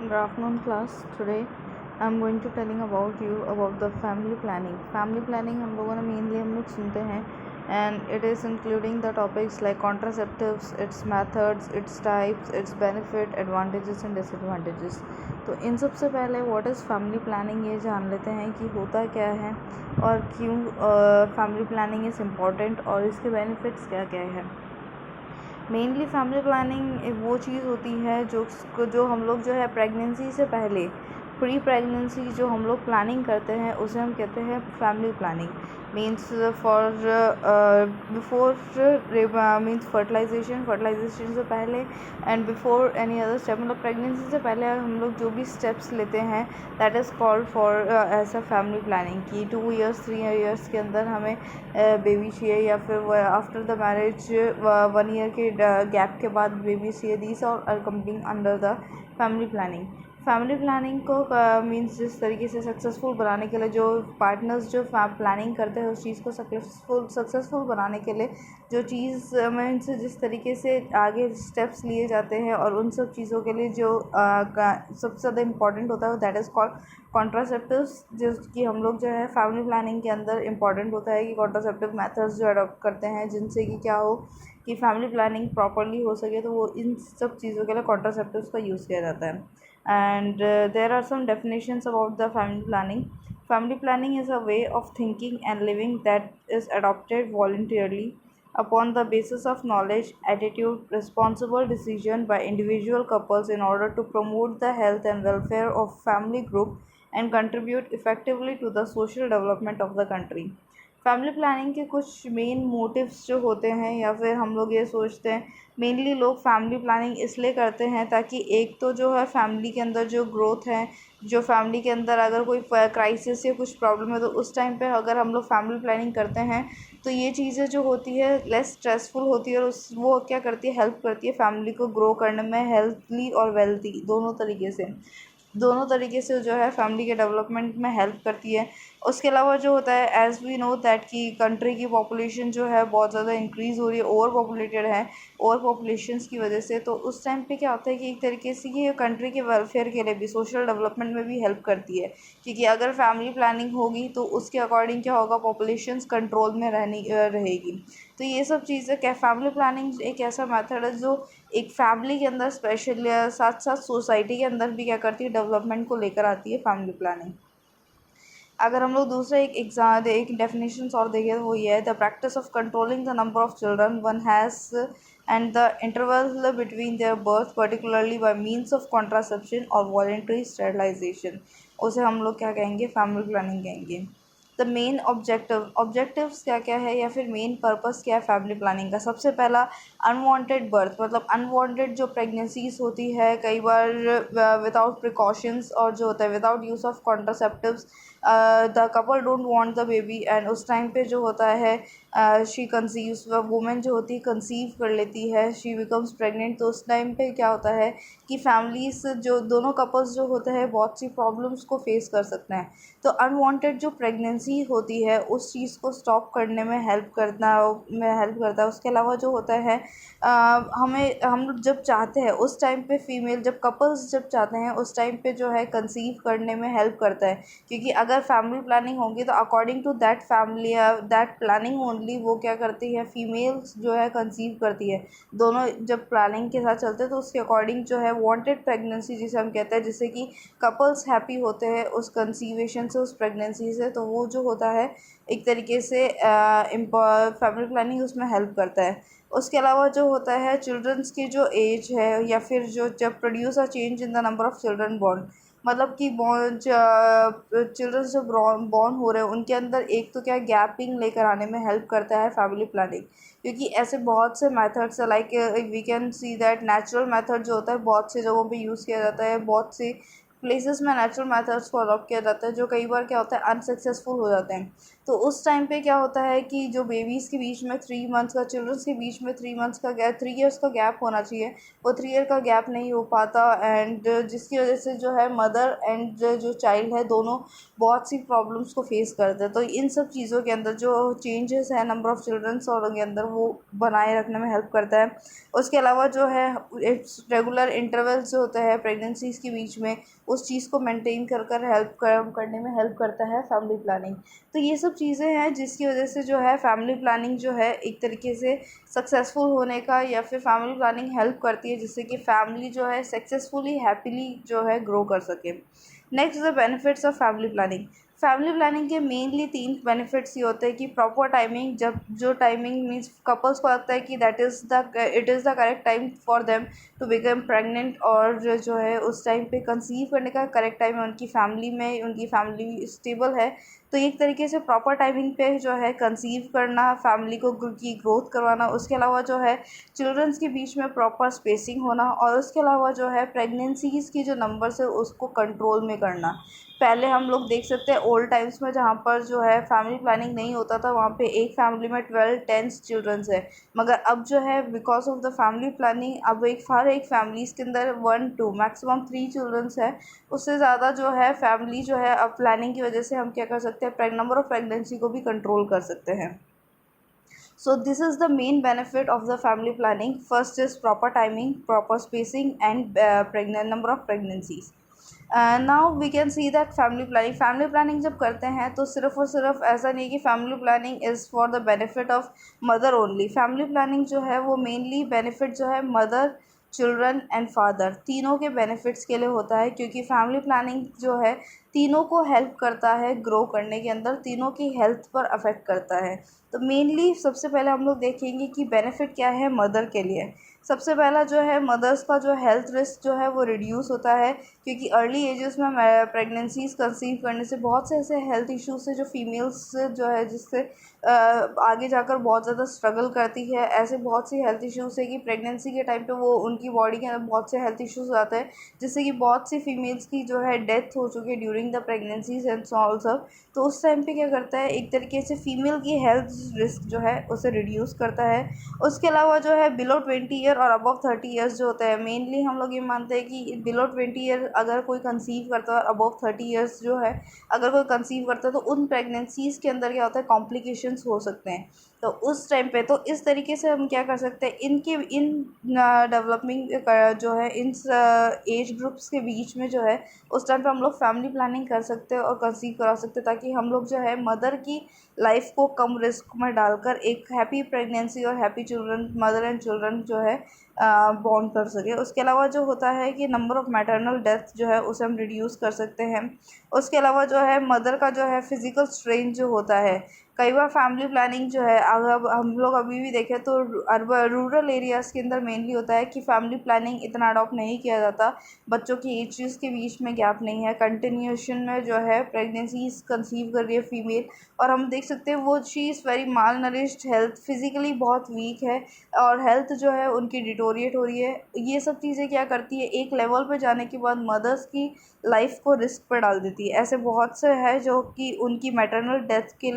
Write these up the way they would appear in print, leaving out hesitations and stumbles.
Good afternoon, class. Today I'm going to telling about you about the family planning. Family planning हम लोगों ने mainly हम लोग सुनते हैं and it is including the topics like contraceptives, its methods, its types, its benefit, advantages and disadvantages. तो इन सबसे पहले what is family planning ये जान लेते हैं कि होता क्या है और क्यों family planning is important और इसके benefits क्या क्या है. मेनली फैमिली प्लानिंग वो चीज़ होती है जो हम लोग जो है प्रेगनेंसी से पहले प्री प्रेगनेंसी जो हम लोग प्लानिंग करते हैं उसे हम कहते हैं family planning. Means for before means fertilization से पहले and before any other step, मतलब प्रेगनेंसी से पहले हम लोग जो भी स्टेप्स लेते हैं that is called for as a family planning. कि 2 years 3 years के अंदर हमें बेबी चाहिए या फिर आफ्टर द मैरिज 1 year के गैप के बाद बेबी चाहिए. These are coming under the family planning. Family planning को मीन्स जिस तरीके से सक्सेसफुल बनाने के लिए जो पार्टनर्स जो प्लानिंग करते हैं उस चीज़ को सक्सेसफुल बनाने के लिए जो चीज़ मीन्स जिस तरीके से आगे स्टेप्स लिए जाते हैं और उन सब चीज़ों के लिए जो सबसे ज़्यादा इम्पॉर्टेंट होता है दैट इज़ कॉल्ड कॉन्ट्रासेप्टिव्स. जिसकी हम लोग जो है फैमिली प्लानिंग के अंदर इम्पॉर्टेंट होता है कि कॉन्ट्रासेप्टिव मेथड्स जो अडॉप्ट करते हैं जिनसे कि क्या हो कि फैमिली प्लानिंग प्रॉपरली हो सके, तो वो इन सब चीज़ों के लिए कॉन्ट्रासेप्टिव्स का यूज़ किया जाता है. And there are some definitions about the family planning. Family planning is a way of thinking and living that is adopted voluntarily upon the basis of knowledge, attitude, responsible decision by individual couples in order to promote the health and welfare of family group and contribute effectively to the social development of the country. Family planning के कुछ main motives जो होते हैं या फिर हम लोग ये सोचते हैं मेनली लोग फैमिली प्लानिंग इसलिए करते हैं ताकि एक तो जो है फैमिली के अंदर जो ग्रोथ है, जो फैमिली के अंदर अगर कोई क्राइसिस या कुछ प्रॉब्लम है तो उस टाइम पे अगर हम लोग फैमिली प्लानिंग करते हैं तो ये चीज़ें जो होती है लेस स्ट्रेसफुल होती है और वो क्या करती है हेल्प करती है फैमिली को ग्रो करने में, हेल्थली और वेल्थी दोनों तरीके से जो है फैमिली के डेवलपमेंट में हेल्प करती है. उसके अलावा जो होता है एज़ वी नो दैट कि कंट्री की पॉपुलेशन जो है बहुत ज़्यादा इंक्रीज़ हो रही है, ओवर पॉपुलेटेड है. ओवर पॉपुलेशंस की वजह से तो उस टाइम पे क्या होता है कि एक तरीके से ये कंट्री के वेलफेयर के लिए भी, सोशल डेवलपमेंट में भी हेल्प करती है. क्योंकि अगर फैमिली प्लानिंग होगी तो उसके अकॉर्डिंग क्या होगा, पॉपुलेशंस कंट्रोल में रहेगी. तो ये सब चीज़ें क्या, फैमिली प्लानिंग एक ऐसा मेथड है जो एक फैमिली के अंदर स्पेशल साथ साथ सोसाइटी के अंदर भी क्या करती है, डेवलपमेंट को लेकर आती है फैमिली प्लानिंग. अगर हम लोग दूसरा एक डेफिनेशन और देखें तो वो ये है, the practice of controlling the number of children one has and the interval between their birth particularly bye means of contraception और वॉलेंट्री स्टेरिलाइजेशन. उसे हम लोग क्या कहेंगे, फैमिली प्लानिंग कहेंगे. द मेन ऑब्जेक्टिव्स क्या क्या है या फिर मेन पर्पस क्या है फैमिली प्लानिंग का. सबसे पहला अनवांटेड बर्थ, मतलब अनवांटेड जो प्रेगनेंसीज होती है कई बार विदाउट प्रिकॉशंस और जो होता है without use of contraceptives the couple don't want the baby and उस टाइम पे जो होता है शी कंसीव्स, वुमेन जो होती है कंसीव कर लेती है, शी बिकम्स प्रेग्नेंट. तो उस टाइम पे क्या होता है कि फैमिलीज जो दोनों कपल्स जो होते हैं बहुत सी प्रॉब्लम्स को फेस कर सकते हैं. तो अनवांटेड जो प्रेगनेंसी होती है उस चीज़ को स्टॉप करने में हेल्प करता है. उसके अलावा जो होता है हम जब चाहते हैं उस टाइम पे फीमेल जब कपल्स जब चाहते हैं उस टाइम पे जो है कंसीव करने में हेल्प करता है. क्योंकि अगर फैमिली प्लानिंग होगी तो according to that family that planning only वो क्या करती है, फीमेल्स जो है कंसीव करती है. दोनों जब प्लानिंग के साथ चलते हैं तो उसके अकॉर्डिंग जो है वांटेड प्रेगनेंसी जिसे हम कहते हैं, जिससे कि कपल्स हैप्पी होते हैं उस कंसीवेशन से, उस प्रेगनेंसी से, तो वो जो होता है एक तरीके से फैमिली प्लानिंग उसमें हेल्प करता है. उसके अलावा जो होता है चिल्ड्रंस की जो एज है या फिर जो जब produce a change in the number of children born, मतलब कि चिल्ड्रन जब बॉर्न हो रहे हैं उनके अंदर एक तो क्या गैपिंग लेकर आने में हेल्प करता है फैमिली प्लानिंग. क्योंकि ऐसे बहुत से मेथड्स है like we can see that natural method जो होता है बहुत से जगहों पे यूज़ किया जाता है, बहुत से प्लेसेस में नेचुरल मेथड्स को अडॉप्ट किया जाता है, जो कई बार क्या होता है अनसक्सेसफुल हो जाते हैं। तो उस टाइम पे क्या होता है कि जो बेबीज़ के बीच में 3 मंथ्स का, चिल्ड्रंस के बीच में 3 मंथ्स का गैप, 3 ईयर्स का गैप होना चाहिए, वो 3 ईयर का गैप नहीं हो पाता, एंड जिसकी वजह से जो है मदर एंड जो चाइल्ड है दोनों बहुत सी प्रॉब्लम्स को फेस करते हैं। तो इन सब चीज़ों के अंदर जो चेंजेस है नंबर ऑफ़ चिल्ड्रंस और उनके अंदर, वो बनाए रखने में हेल्प करता है। उसके अलावा जो है रेगुलर इंटरवल्स जो होते हैं प्रेगनेंसीज़ के बीच में, उस चीज़ को मेंटेन कर हेल्प करने में हेल्प करता है फैमिली प्लानिंग। तो ये सब चीज़ें हैं जिसकी वजह से जो है फैमिली प्लानिंग जो है एक तरीके से सक्सेसफुल होने का, या फिर फैमिली प्लानिंग हेल्प करती है जिससे कि फैमिली जो है सक्सेसफुली हैप्पीली जो है ग्रो कर सके। Next the benefits of family planning. Family planning के मेनली 3 बेनिफिट्स ये होते हैं कि प्रॉपर टाइमिंग, जब जो टाइमिंग मीन्स कपल्स को लगता है कि it is the correct time for them to become pregnant, और जो है उस टाइम पे कंसीव करने का करेक्ट टाइम है, उनकी फैमिली में उनकी फैमिली स्टेबल है, तो एक तरीके से प्रॉपर टाइमिंग पे जो है कंसीव करना, फैमिली को की ग्रोथ करवाना। उसके अलावा जो है चिल्ड्रंस के बीच में प्रॉपर स्पेसिंग होना, और उसके अलावा जो है प्रेगनेंसीज़ की जो नंबर्स है उसको कंट्रोल में करना। पहले हम लोग देख सकते हैं ओल्ड टाइम्स में जहाँ पर जो है फैमिली प्लानिंग नहीं होता था, वहाँ पे एक फैमिली में 12-10 चिल्ड्रंस है, मगर अब जो है because of the family planning अब हर एक फैमिलीज़ के अंदर 1-2 मैक्सिमम 3 चिल्ड्रंस है। उससे ज़्यादा जो है फैमिली जो है अब प्लानिंग की वजह से हम क्या कर सकते हैं, नंबर ऑफ़ प्रेगनेंसी को भी कंट्रोल कर सकते हैं। So this is the main benefit of the family planning. First is proper timing, proper spacing, and number of pregnancies. Now we can see that family planning जब करते हैं तो सिर्फ और सिर्फ ऐसा नहीं कि family planning is for the benefit of mother only. Family planning जो है वो मेनली बेनिफिट जो है मदर, चिल्ड्रन एंड फादर तीनों के बेनिफिट्स के लिए होता है, क्योंकि फैमिली प्लानिंग जो है तीनों को हेल्प करता है ग्रो करने के अंदर, तीनों की हेल्थ पर अफेक्ट करता है। तो मेनली सबसे पहले हम लोग देखेंगे कि बेनिफिट क्या है मदर के लिए। सबसे पहला जो है मदर्स का जो हेल्थ रिस्क जो है वो रिड्यूस होता है, क्योंकि अर्ली एजेस में प्रेगनेंसीज़ कंसीव करने से बहुत से ऐसे हेल्थ इश्यूज है जो फीमेल्स जो है जिससे आगे जाकर बहुत ज़्यादा स्ट्रगल करती है। ऐसे बहुत सी हेल्थ इश्यूज है कि प्रेगनेंसी के टाइम पे वो उनकी बॉडी के अंदर बहुत से हेल्थ इश्यूज आते हैं, जिससे कि बहुत सी फीमेल्स की जो है डेथ हो चुकी है during the pregnancies and all सब। तो उस टाइम पे क्या करता है, एक तरीके से फीमेल की हेल्थ रिस्क जो है उसे रिड्यूस करता है। उसके अलावा जो है बिलो 20 ईयर और अबव 30 ईयर्स जो होता है, मेनली हम लोग ये मानते हैं कि बिलो 20 ईयर अगर कोई कंसीव करता है और अबव 30 ईयर्स जो है अगर कोई कंसीव करता है, तो उन प्रेगनेंसीज़ के अंदर क्या होता है कॉम्प्लिकेशंस हो सकते हैं। तो उस टाइम पे तो इस तरीके से हम क्या कर सकते हैं, इन डेवलपिंग जो है इन एज ग्रुप्स के बीच में जो है उस टाइम पे हम लोग फैमिली प्लानिंग कर सकते हैं और कंसीव करा सकते हैं, ताकि हम लोग जो है मदर की लाइफ को कम रिस्क में डालकर एक हैप्पी प्रेगनेंसी और happy children, mother and children जो है बॉर्न कर सके। उसके अलावा जो होता है कि नंबर ऑफ़ मैटरनल डेथ जो है उसे हम रिड्यूस कर सकते हैं। उसके अलावा जो है मदर का जो है फिज़िकल स्ट्रेन जो होता है, कई बार फैमिली प्लानिंग जो है अगर हम लोग अभी भी देखें तो रूरल एरियाज़ के अंदर मेनली होता है कि फैमिली प्लानिंग इतना अडॉप्ट नहीं किया जाता, बच्चों की एजेस के बीच में गैप नहीं है, कंटिन्यूएशन में जो है प्रेगनेंसीज कंसीव कर रही है फीमेल, और हम देख सकते हैं वो she is very mall nourished, health physically बहुत वीक है और हेल्थ जो है उनकी डिटोरिएट हो रही है। ये सब चीज़ें क्या करती है, एक लेवल पे जाने के बाद मदर्स की लाइफ को रिस्क पर डाल देती है। ऐसे बहुत से है जो कि उनकी मैटरनल डेथ के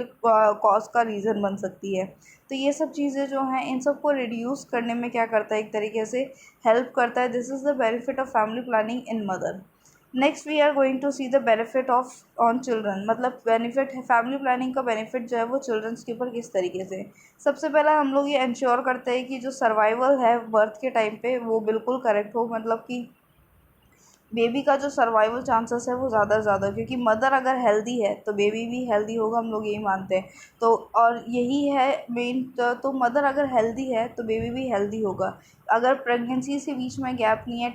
कॉज का रीज़न बन सकती है। तो ये सब चीज़ें जो हैं इन सब को रिड्यूस करने में क्या करता है, एक तरीके से हेल्प करता है। This is the benefit of family planning in mother. Next we are going to see the benefit of on children, मतलब बेनिफिट है फैमिली प्लानिंग का बेनिफिट जो है वो चिल्ड्रंस के ऊपर किस तरीके से। सबसे पहला हम लोग ये इंश्योर करते हैं कि जो सर्वाइवल है बर्थ के टाइम पे वो बिल्कुल करेक्ट हो, मतलब कि बेबी का जो सर्वाइवल चांसेस है वो ज़्यादा से ज़्यादा, क्योंकि मदर अगर हेल्दी है तो बेबी भी हेल्दी होगा, हम लोग यही मानते हैं। तो और यही है मेन, तो मदर अगर हेल्दी है तो बेबी भी हेल्दी होगा। अगर प्रेगनेंसी के बीच में गैप नहीं है,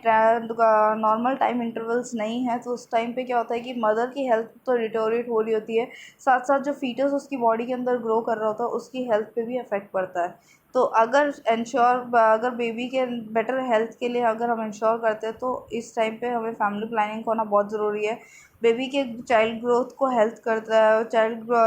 नॉर्मल टाइम इंटरवल्स नहीं है, तो उस टाइम पे क्या होता है कि मदर की हेल्थ तो डिटोरेट हो रही होती है, साथ साथ जो फीटस उसकी बॉडी के अंदर ग्रो कर रहा होता है उसकी हेल्थ पे भी अफेक्ट पड़ता है। तो अगर बेबी के बेटर हेल्थ के लिए अगर हम इंश्योर करते हैं तो इस टाइम पे हमें फैमिली प्लानिंग होना बहुत ज़रूरी है। बेबी के चाइल्ड ग्रोथ को हेल्प करता है,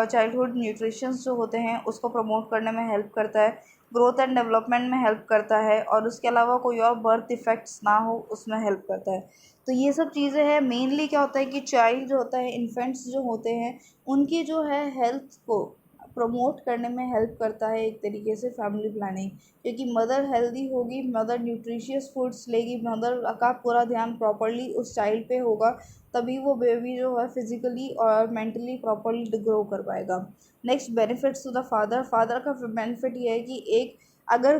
चाइल्डहुड न्यूट्रिशंस जो होते हैं उसको प्रमोट करने में हेल्प करता है। ग्रोथ एंड डेवलपमेंट में हेल्प करता है, और उसके अलावा कोई और बर्थ इफ़ेक्ट्स ना हो उसमें हेल्प करता है। तो ये सब चीज़ें हैं। मेनली क्या होता है कि चाइल्ड जो होता है, इन्फेंट्स जो होते हैं, उनकी जो है हेल्थ को प्रमोट करने में हेल्प करता है एक तरीके से फैमिली प्लानिंग, क्योंकि मदर हेल्दी होगी, मदर न्यूट्रिशियस फूड्स लेगी, मदर का पूरा ध्यान प्रॉपरली उस चाइल्ड पे होगा, तभी वो बेबी जो है फिजिकली और मेंटली प्रॉपरली ग्रो कर पाएगा। Next, benefits to the father. Father का बेनिफिट ये है कि एक, अगर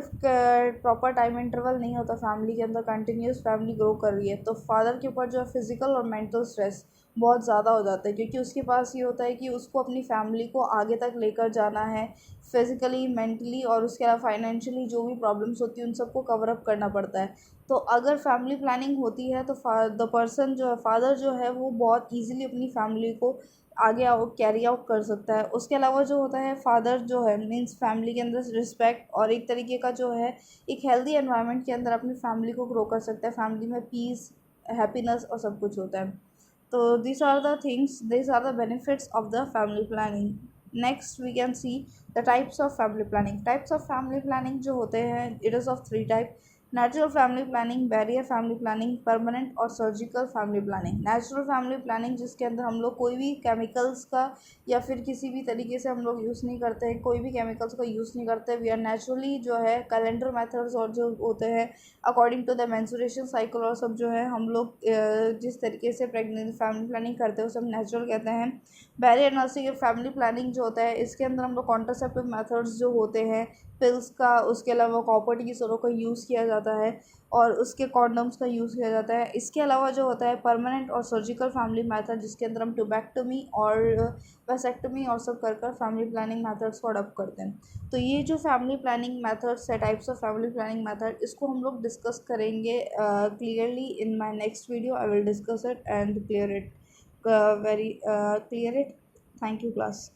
प्रॉपर टाइम इंटरवल नहीं होता फैमिली के अंदर, कंटिन्यूस फैमिली ग्रो कर रही है, तो फादर के ऊपर जो है फिजिकल और मेंटल स्ट्रेस बहुत ज़्यादा हो जाता है, क्योंकि उसके पास ये होता है कि उसको अपनी फैमिली को आगे तक लेकर जाना है, फिज़िकली, मेंटली और उसके अलावा फाइनेंशियली जो भी प्रॉब्लम्स होती हैं उन सबको कवर अप करना पड़ता है। तो अगर फैमिली प्लानिंग होती है तो द पर्सन जो है, फादर जो है, वो बहुत ईज़िली अपनी फैमिली को आगे कैरी आउट कर सकता है। उसके अलावा जो होता है, फादर जो है मीन्स फैमिली के अंदर रिस्पेक्ट और एक तरीके का जो है एक हेल्दी एनवायरनमेंट के अंदर अपनी फैमिली को ग्रो कर सकता है। फैमिली में पीस, हैप्पीनेस और सब कुछ होता है। तो these are the things, these are the benefits of the family planning. Next we can see the types of family planning. Types of family planning जो होते हैं, it is of three type: natural family planning, barrier family planning, permanent और surgical family planning. Natural family planning जिसके अंदर हम लोग कोई भी केमिकल्स का या फिर किसी भी तरीके से हम लोग यूज़ नहीं करते हैं, कोई भी केमिकल्स का यूज़ नहीं करते, वी आर नेचुरली जो है कैलेंडर मेथड्स और जो होते हैं according to the menstruation cycle और सब जो है हम लोग जिस तरीके से प्रेगनेंट फैमिली प्लानिंग करते हैं वो सब नेचुरल कहते हैं। बैरियर नर्सिंग फैमिली प्लानिंग जो होता है, इसके अंदर हम लोग कॉन्ट्रासेप्टिव मेथड्स जो होते हैं, पिल्स का, उसके अलावा कॉपर टीसरों का यूज़ किया जाता है और उसके कॉन्डम्स का यूज़ किया जाता है। इसके अलावा जो होता है परमानेंट और सर्जिकल फैमिली मेथड, जिसके अंदर हम ट्यूबेक्टमी और वेसेक्टमी और सब कर कर फैमिली प्लानिंग मेथड्स को अडॉप्ट करते हैं। तो ये जो फैमिली प्लानिंग मेथड्स है, types of family planning method, इसको हम लोग डिस्कस करेंगे clearly in my next video. I will discuss it and clear it, very clear it. Thank you class.